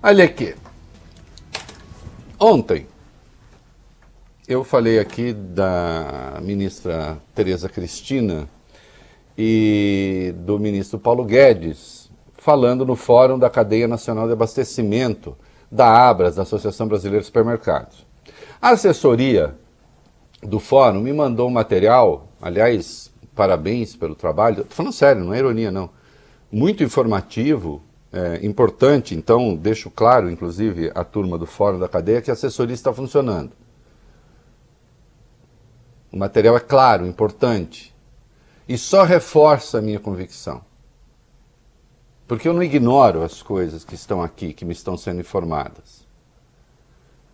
Olha aqui. Ontem, eu falei aqui da ministra Tereza Cristina e do ministro Paulo Guedes, falando no Fórum da Cadeia Nacional de Abastecimento, da ABRAS, da Associação Brasileira de Supermercados. A assessoria do Fórum me mandou um material, aliás, parabéns pelo trabalho, estou falando sério, não é ironia não, muito informativo, importante, então deixo claro, inclusive, a turma do Fórum da Cadeia, que a assessoria está funcionando. O material é claro, importante, e só reforça a minha convicção. Porque eu não ignoro as coisas que estão aqui, que me estão sendo informadas.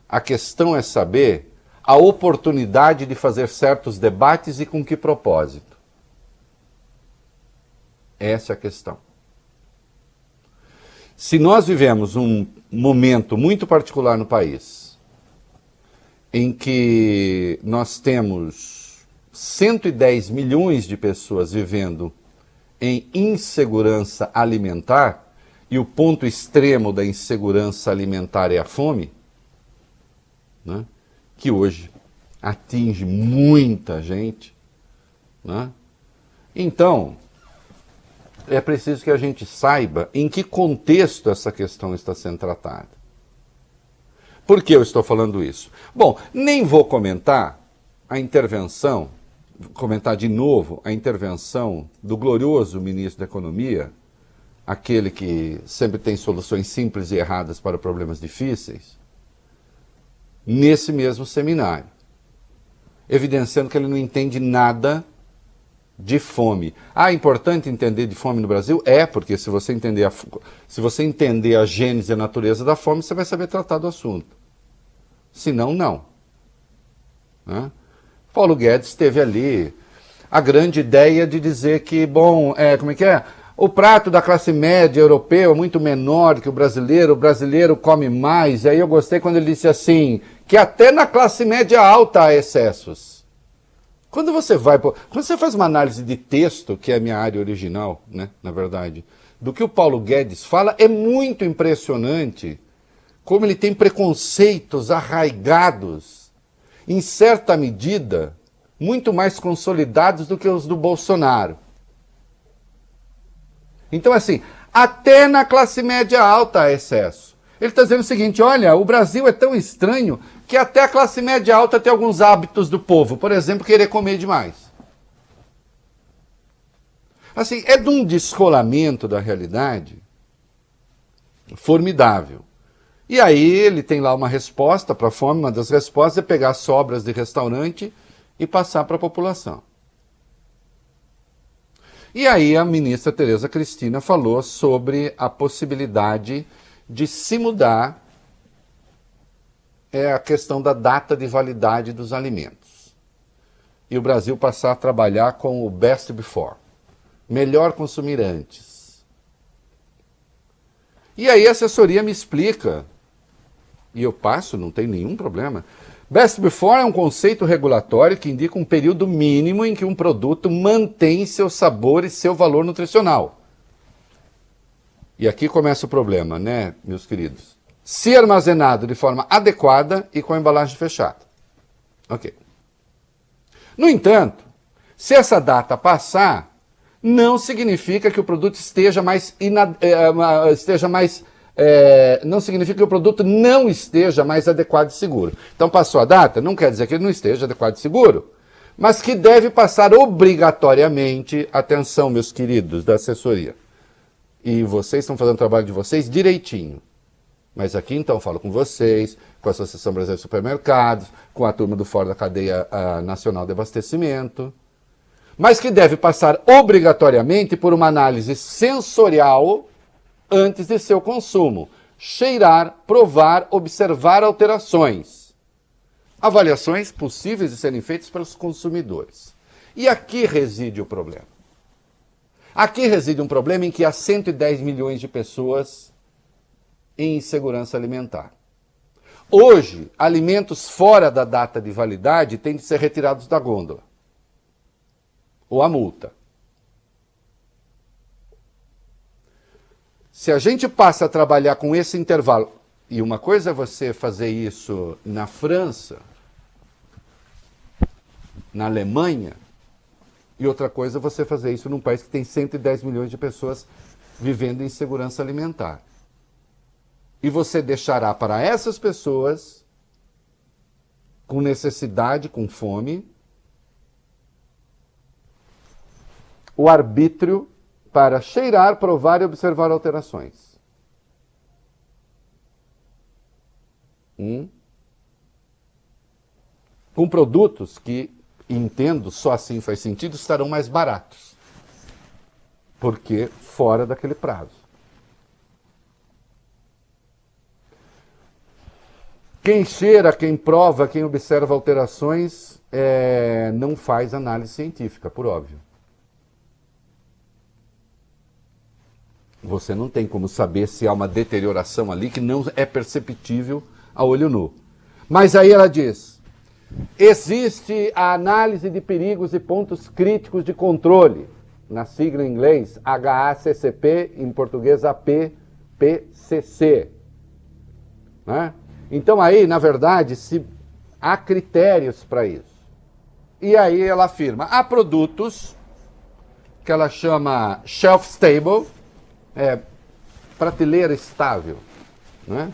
A questão é saber a oportunidade de fazer certos debates e com que propósito. Essa é a questão. Se nós vivemos um momento muito particular no país, em que nós temos 110 milhões de pessoas vivendo em insegurança alimentar, e o ponto extremo da insegurança alimentar é a fome, né, que hoje atinge muita gente, né? Então, é preciso que a gente saiba em que contexto essa questão está sendo tratada. Por que eu estou falando isso? Bom, nem vou comentar de novo a intervenção do glorioso ministro da Economia, aquele que sempre tem soluções simples e erradas para problemas difíceis, nesse mesmo seminário, evidenciando que ele não entende nada de fome. É importante entender de fome no Brasil? Porque se você entender a gênese e a natureza da fome, você vai saber tratar do assunto. Senão, não. Né? Paulo Guedes teve ali a grande ideia de dizer que, o prato da classe média europeu é muito menor que o brasileiro come mais. E aí eu gostei quando ele disse assim, que até na classe média alta há excessos. Quando você faz uma análise de texto, que é a minha área original, né, na verdade, do que o Paulo Guedes fala, é muito impressionante como ele tem preconceitos arraigados, em certa medida, muito mais consolidados do que os do Bolsonaro. Então, assim, até na classe média alta há excesso. Ele está dizendo o seguinte, olha, o Brasil é tão estranho que até a classe média alta tem alguns hábitos do povo. Por exemplo, querer comer demais. Assim, é de um descolamento da realidade formidável. E aí ele tem lá uma resposta para a fome, uma das respostas é pegar sobras de restaurante e passar para a população. E aí a ministra Tereza Cristina falou sobre a possibilidade de se mudar a questão da data de validade dos alimentos. E o Brasil passar a trabalhar com o best before. Melhor consumir antes. E aí a assessoria me explica, e eu passo, não tem nenhum problema. Best before é um conceito regulatório que indica um período mínimo em que um produto mantém seu sabor e seu valor nutricional. E aqui começa o problema, né, meus queridos? Se armazenado de forma adequada e com a embalagem fechada. Ok. No entanto, se essa data passar, não significa que o produto não significa que o produto não esteja mais adequado e seguro. Então passou a data, não quer dizer que ele não esteja adequado e seguro, mas que deve passar obrigatoriamente, atenção, meus queridos da assessoria, e vocês estão fazendo o trabalho de vocês direitinho. Mas aqui então falo com vocês, com a Associação Brasileira de Supermercados, com a turma do Fórum da Cadeia Nacional de Abastecimento, mas que deve passar obrigatoriamente por uma análise sensorial antes de seu consumo. Cheirar, provar, observar alterações. Avaliações possíveis de serem feitas pelos consumidores. E aqui reside o problema. Aqui reside um problema em que há 110 milhões de pessoas em insegurança alimentar. Hoje, alimentos fora da data de validade têm de ser retirados da gôndola. Ou a multa. Se a gente passa a trabalhar com esse intervalo, e uma coisa é você fazer isso na França, na Alemanha, e outra coisa é você fazer isso num país que tem 110 milhões de pessoas vivendo em insegurança alimentar. E você deixará para essas pessoas, com necessidade, com fome, o arbítrio para cheirar, provar e observar alterações. Com produtos que, entendo, só assim faz sentido, estarão mais baratos. Porque fora daquele prazo. Quem cheira, quem prova, quem observa alterações, não faz análise científica, por óbvio. Você não tem como saber se há uma deterioração ali que não é perceptível a olho nu. Mas aí ela diz, existe a análise de perigos e pontos críticos de controle, na sigla em inglês HACCP, em português APPCC. Né? Então aí, na verdade, há critérios para isso. E aí ela afirma, há produtos que ela chama shelf stable, prateleira estável, né?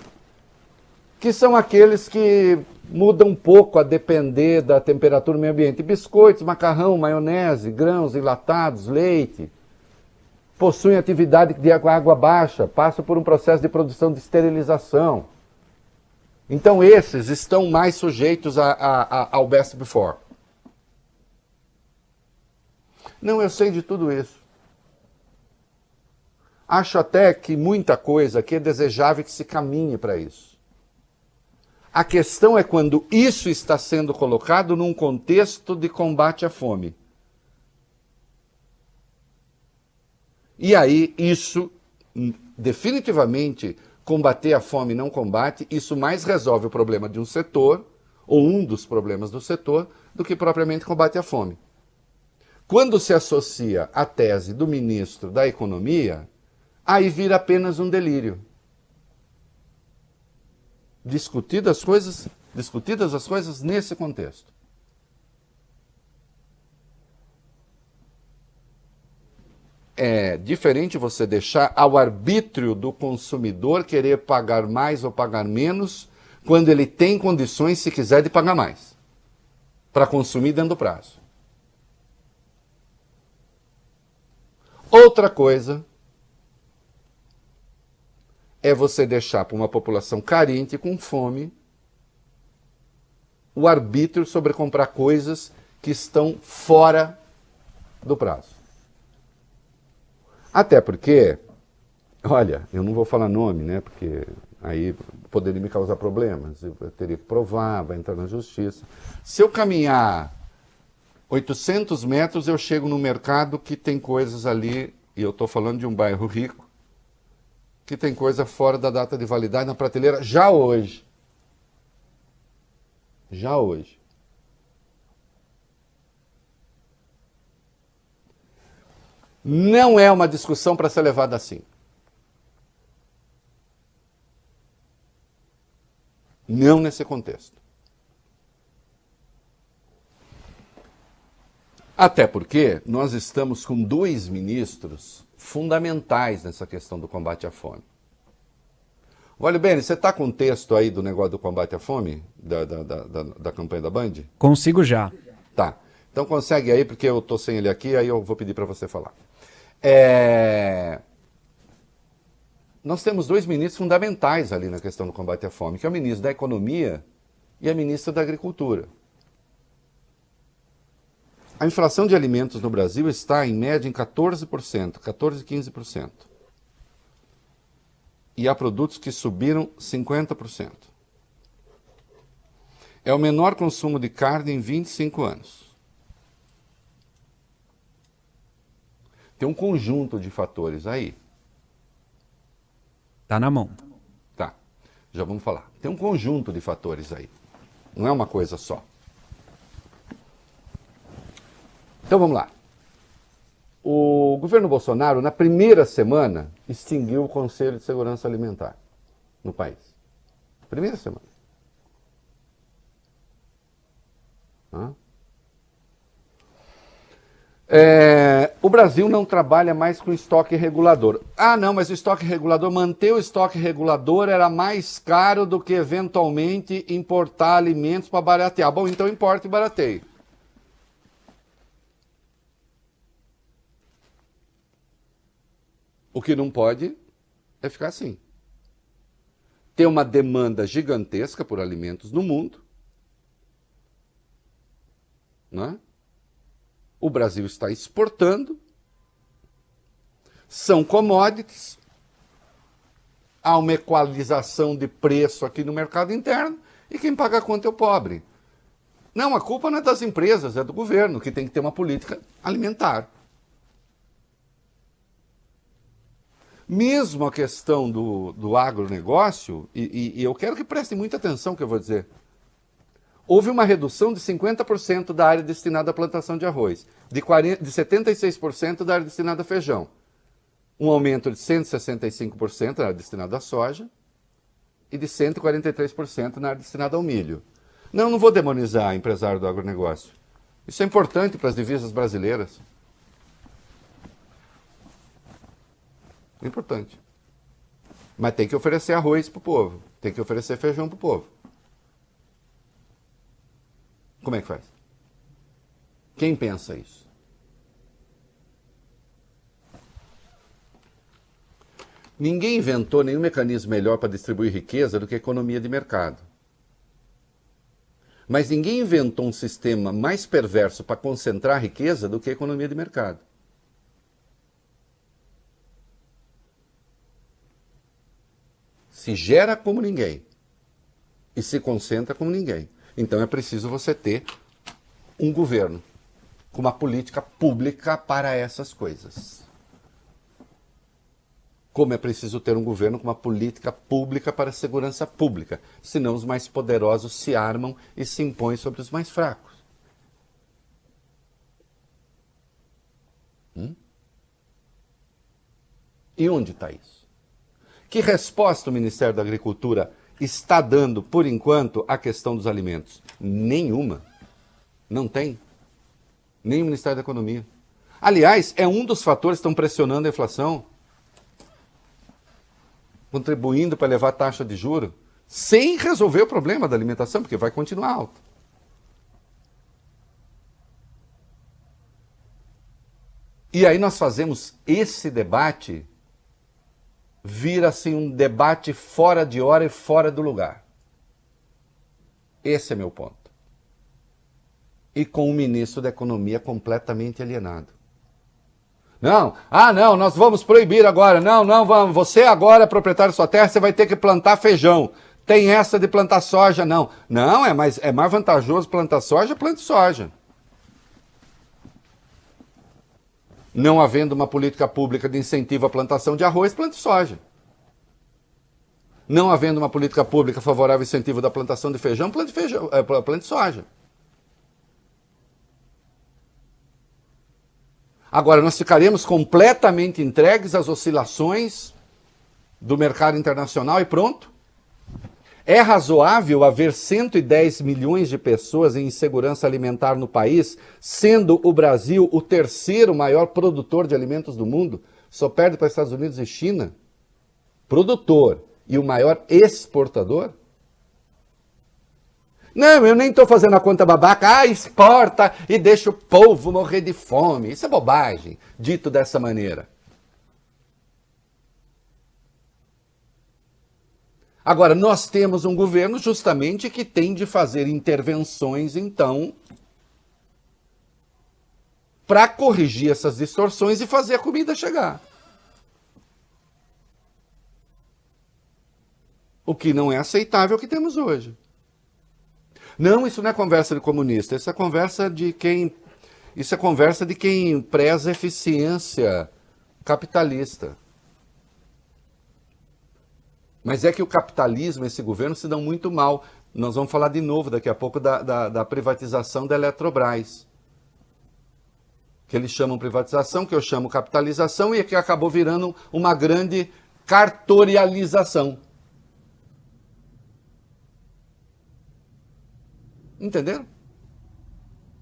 Que são aqueles que mudam um pouco a depender da temperatura do meio ambiente. Biscoitos, macarrão, maionese, grãos enlatados, leite, possuem atividade de água baixa, passam por um processo de produção de esterilização. Então esses estão mais sujeitos ao best before. Não, eu sei de tudo isso. Acho até que muita coisa aqui é desejável que se caminhe para isso. A questão é quando isso está sendo colocado num contexto de combate à fome. E aí, isso, definitivamente, combater a fome não combate, isso mais resolve o problema de um setor, ou um dos problemas do setor, do que propriamente combate a fome. Quando se associa a tese do ministro da Economia, aí vira apenas um delírio. Discutidas as coisas nesse contexto. É diferente você deixar ao arbítrio do consumidor querer pagar mais ou pagar menos, quando ele tem condições, se quiser, de pagar mais, para consumir dentro do prazo. Outra coisa é você deixar para uma população carente, com fome, o arbítrio sobre comprar coisas que estão fora do prazo. Até porque, olha, eu não vou falar nome, né? Porque aí poderia me causar problemas. Eu teria que provar, vai entrar na justiça. Se eu caminhar 800 metros, eu chego no mercado que tem coisas ali, e eu estou falando de um bairro rico, que tem coisa fora da data de validade na prateleira já hoje. Já hoje. Não é uma discussão para ser levada assim. Não nesse contexto. Até porque nós estamos com dois ministros fundamentais nessa questão do combate à fome. Olha, Beni, você está com o texto aí do negócio do combate à fome, da campanha da Band? Consigo já. Tá. Então consegue aí, porque eu estou sem ele aqui, aí eu vou pedir para você falar. Nós temos dois ministros fundamentais ali na questão do combate à fome, que é o ministro da Economia e a ministra da Agricultura. A inflação de alimentos no Brasil está, em média, em 14%, 14%, 15%. E há produtos que subiram 50%. É o menor consumo de carne em 25 anos. Tem um conjunto de fatores aí. Tá na mão. Tá, já vamos falar. Tem um conjunto de fatores aí. Não é uma coisa só. Então vamos lá. O governo Bolsonaro, na primeira semana, extinguiu o Conselho de Segurança Alimentar no país. Primeira semana. O Brasil não trabalha mais com estoque regulador. Ah, não, mas o estoque regulador, manter o estoque regulador era mais caro do que eventualmente importar alimentos para baratear. Bom, então importa e barateie. O que não pode é ficar assim. Tem uma demanda gigantesca por alimentos no mundo, né? O Brasil está exportando, são commodities, há uma equalização de preço aqui no mercado interno e quem paga a conta é o pobre. Não, a culpa não é das empresas, é do governo, que tem que ter uma política alimentar. Mesmo a questão do agronegócio, e eu quero que prestem muita atenção no que eu vou dizer, houve uma redução de 50% da área destinada à plantação de arroz, de 76% da área destinada a feijão, um aumento de 165% na área destinada à soja e de 143% na área destinada ao milho. Não vou demonizar empresário do agronegócio. Isso é importante para as divisas brasileiras. É importante. Mas tem que oferecer arroz para o povo, tem que oferecer feijão para o povo. Como é que faz? Quem pensa isso? Ninguém inventou nenhum mecanismo melhor para distribuir riqueza do que a economia de mercado. Mas ninguém inventou um sistema mais perverso para concentrar riqueza do que a economia de mercado. Se gera como ninguém e se concentra como ninguém. Então é preciso você ter um governo com uma política pública para essas coisas. Como é preciso ter um governo com uma política pública para a segurança pública, senão os mais poderosos se armam e se impõem sobre os mais fracos. E onde está isso? Que resposta o Ministério da Agricultura está dando, por enquanto, à questão dos alimentos? Nenhuma. Não tem. Nem o Ministério da Economia. Aliás, é um dos fatores que estão pressionando a inflação, contribuindo para elevar a taxa de juros, sem resolver o problema da alimentação, porque vai continuar alto. E aí nós fazemos esse debate vir assim um debate fora de hora e fora do lugar. Esse é meu ponto. E com o ministro da Economia completamente alienado. Não, nós vamos proibir agora. Não, vamos. Você agora é proprietário da sua terra, você vai ter que plantar feijão. Tem essa de plantar soja, não. Não, é mais vantajoso plantar soja, plante soja. Não havendo uma política pública de incentivo à plantação de arroz, plante soja. Não havendo uma política pública favorável ao incentivo da plantação de feijão, plante soja. Agora, nós ficaremos completamente entregues às oscilações do mercado internacional e pronto? É razoável haver 110 milhões de pessoas em insegurança alimentar no país, sendo o Brasil o terceiro maior produtor de alimentos do mundo? Só perde para Estados Unidos e China? Produtor e o maior exportador? Não, eu nem estou fazendo a conta babaca, exporta e deixa o povo morrer de fome. Isso é bobagem, dito dessa maneira. Agora, nós temos um governo justamente que tem de fazer intervenções, então, para corrigir essas distorções e fazer a comida chegar. O que não é aceitável que temos hoje. Não, isso não é conversa de comunista, isso é conversa de quem preza eficiência capitalista. Mas é que o capitalismo e esse governo se dão muito mal. Nós vamos falar de novo daqui a pouco da privatização da Eletrobras, que eles chamam privatização, que eu chamo capitalização, e que acabou virando uma grande cartorialização. Entenderam?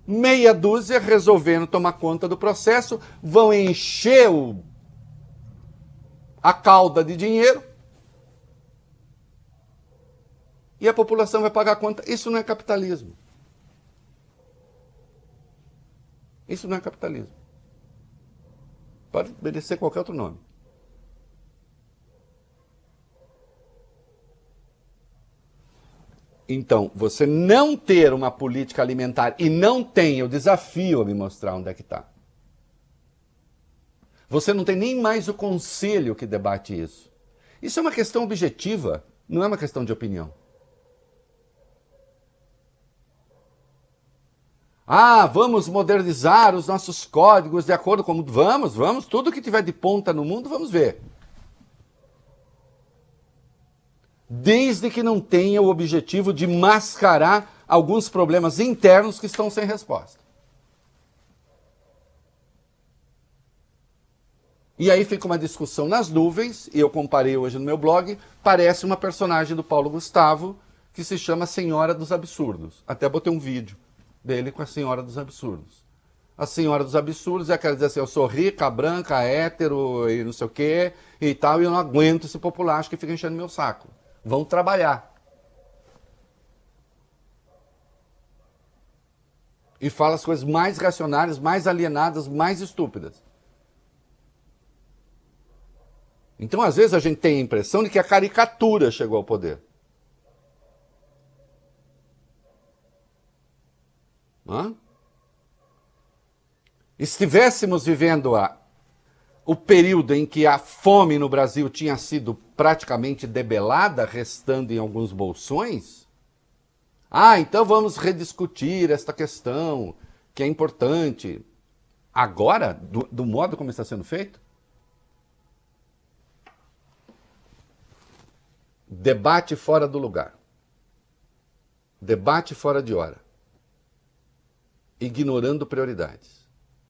Meia dúzia resolvendo tomar conta do processo, vão encher a cauda de dinheiro e a população vai pagar a conta. Isso não é capitalismo. Isso não é capitalismo. Pode merecer qualquer outro nome. Então, você não ter uma política alimentar e não tem, eu desafio a me mostrar onde é que está. Você não tem nem mais o conselho que debate isso. Isso é uma questão objetiva, não é uma questão de opinião. Ah, vamos modernizar os nossos códigos de acordo com... Vamos, tudo que tiver de ponta no mundo, vamos ver. Desde que não tenha o objetivo de mascarar alguns problemas internos que estão sem resposta. E aí fica uma discussão nas nuvens, e eu comparei hoje no meu blog, parece uma personagem do Paulo Gustavo, que se chama Senhora dos Absurdos. Até botei um vídeo dele com a Senhora dos Absurdos. A Senhora dos Absurdos é aquela que diz assim, eu sou rica, branca, hétero, e não sei o quê, e tal, e eu não aguento esse populacho que fica enchendo meu saco. Vão trabalhar. E fala as coisas mais racionais, mais alienadas, mais estúpidas. Então, às vezes, a gente tem a impressão de que a caricatura chegou ao poder. Hã? Estivéssemos vivendo o período em que a fome no Brasil tinha sido praticamente debelada, restando em alguns bolsões, então vamos rediscutir esta questão, que é importante. Agora, do modo como está sendo feito, debate fora do lugar. Debate fora de hora. Ignorando prioridades.